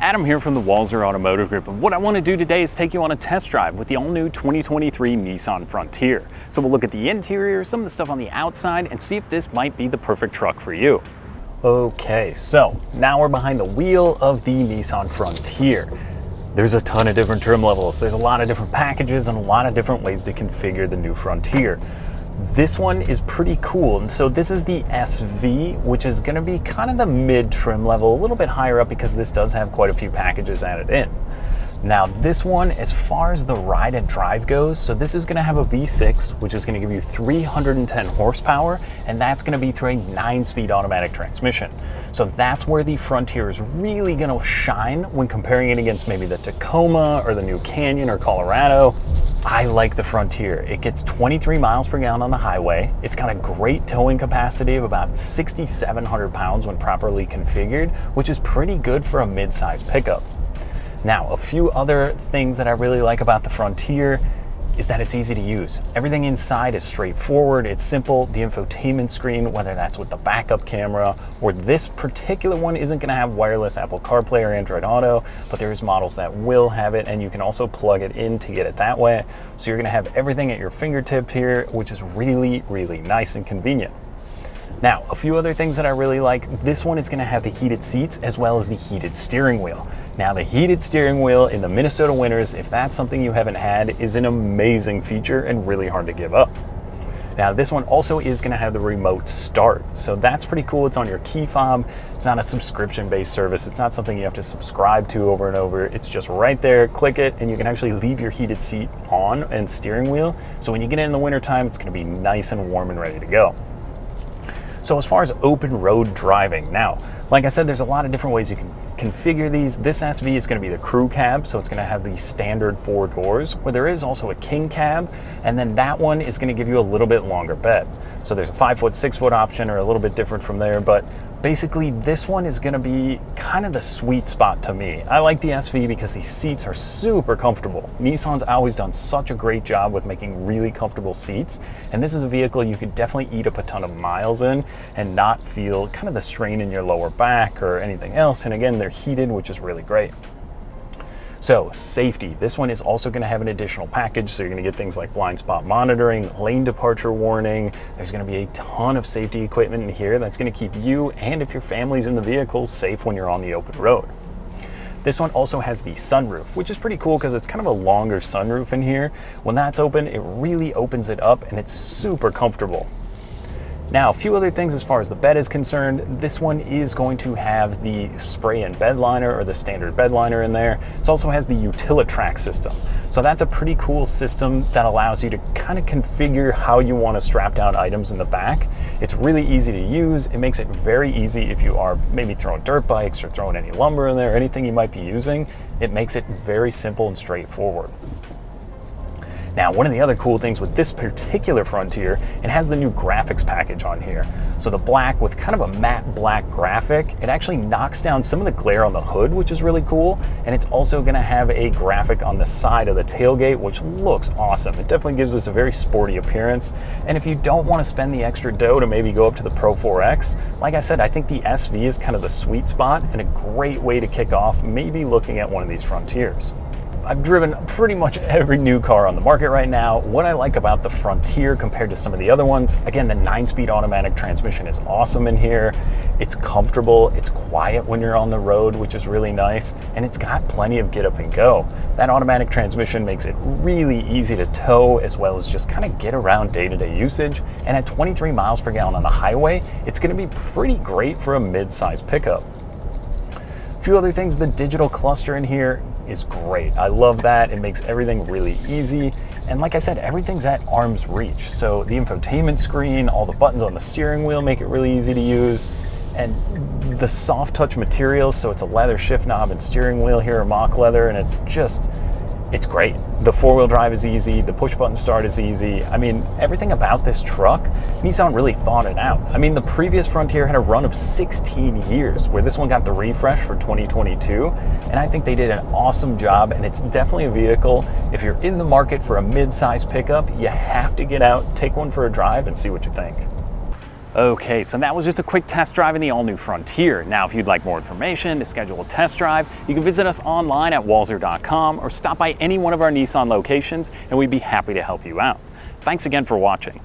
Adam here from the Walser Automotive Group, and what I want to do today is take you on a test drive with the all-new 2023 Nissan Frontier. So we'll look at the interior, some of the stuff on the outside, and see if this might be the perfect truck for you. Okay, so now we're behind the wheel of the Nissan Frontier. There's a ton of different trim levels, there's a lot of different packages, and a lot of different ways to configure the new Frontier. This one is pretty cool, and so this is the SV, which is going to be kind of the mid trim level, a little bit higher up because this does have quite a few packages added in. Now this one, as far as the ride and drive goes, so this is going to have a V6, which is going to give you 310 horsepower, and that's going to be through a 9-speed automatic transmission. So that's where the Frontier is really going to shine when comparing it against maybe the Tacoma or the new Canyon or Colorado. I like the Frontier. It gets 23 miles per gallon on the highway. It's got a great towing capacity of about 6,700 pounds when properly configured, which is pretty good for a mid-size pickup. Now, a few other things that I really like about the Frontier is that it's easy to use. Everything inside is straightforward, it's simple. The infotainment screen, whether that's with the backup camera or this particular one isn't gonna have wireless Apple CarPlay or Android Auto, but there's models that will have it, and you can also plug it in to get it that way. So you're gonna have everything at your fingertip here, which is really, really nice and convenient. Now, a few other things that I really like. This one is going to have the heated seats as well as the heated steering wheel. Now, the heated steering wheel in the Minnesota winters, if that's something you haven't had, is an amazing feature and really hard to give up. Now, this one also is going to have the remote start, so that's pretty cool. It's on your key fob. It's not a subscription-based service. It's not something you have to subscribe to over and over. It's just right there, click it, and you can actually leave your heated seat on and steering wheel. So when you get in the wintertime, it's going to be nice and warm and ready to go. So as far as open road driving, now, like I said, there's a lot of different ways you can configure these. This SV is going to be the crew cab, so it's going to have the standard 4 doors, where there is also a king cab, and then that one is going to give you a little bit longer bed. So there's a 5-foot, 6-foot option, or a little bit different from there, but basically this one is going to be kind of the sweet spot to me. I like the SV because these seats are super comfortable. Nissan's always done such a great job with making really comfortable seats, and this is a vehicle you could definitely eat up a ton of miles in and not feel kind of the strain in your lower back or anything else. And again, they're heated, which is really great. So safety, this one is also going to have an additional package, so you're going to get things like blind spot monitoring, lane departure warning. There's going to be a ton of safety equipment in here that's going to keep you, and if your family's in the vehicle, safe when you're on the open road. This one also has the sunroof, which is pretty cool because it's kind of a longer sunroof in here. When that's open, it really opens it up and it's super comfortable. Now, a few other things as far as the bed is concerned. This one is going to have the spray-in bed liner, or the standard bed liner in there. It also has the Utilitrack system. So that's a pretty cool system that allows you to kind of configure how you want to strap down items in the back. It's really easy to use. It makes it very easy if you are maybe throwing dirt bikes or throwing any lumber in there, anything you might be using. It makes it very simple and straightforward. Now, one of the other cool things with this particular Frontier, it has the new graphics package on here. So the black with kind of a matte black graphic, it actually knocks down some of the glare on the hood, which is really cool. And it's also gonna have a graphic on the side of the tailgate, which looks awesome. It definitely gives us a very sporty appearance. And if you don't wanna spend the extra dough to maybe go up to the Pro 4X, like I said, I think the SV is kind of the sweet spot and a great way to kick off maybe looking at one of these Frontiers. I've driven pretty much every new car on the market right now. What I like about the Frontier compared to some of the other ones, again, the 9-speed automatic transmission is awesome in here. It's comfortable, it's quiet when you're on the road, which is really nice, and it's got plenty of get up and go. That automatic transmission makes it really easy to tow, as well as just kind of get around day-to-day usage. And at 23 miles per gallon on the highway, it's gonna be pretty great for a mid-size pickup. A few other things, the digital cluster in here is great. I love that. It makes everything really easy. And like I said, everything's at arm's reach. So the infotainment screen, all the buttons on the steering wheel make it really easy to use. And the soft touch materials, so it's a leather shift knob and steering wheel here are mock leather, and it's great. The 4-wheel drive is easy, the push button start is easy. I mean, everything about this truck, Nissan really thought it out. I mean, the previous Frontier had a run of 16 years, where this one got the refresh for 2022, and I think they did an awesome job, and it's definitely a vehicle, if you're in the market for a mid-size pickup, you have to get out, take one for a drive, and see what you think. Okay, so that was just a quick test drive in the all-new Frontier. Now, if you'd like more information to schedule a test drive, you can visit us online at walser.com or stop by any one of our Nissan locations, and we'd be happy to help you out. Thanks again for watching.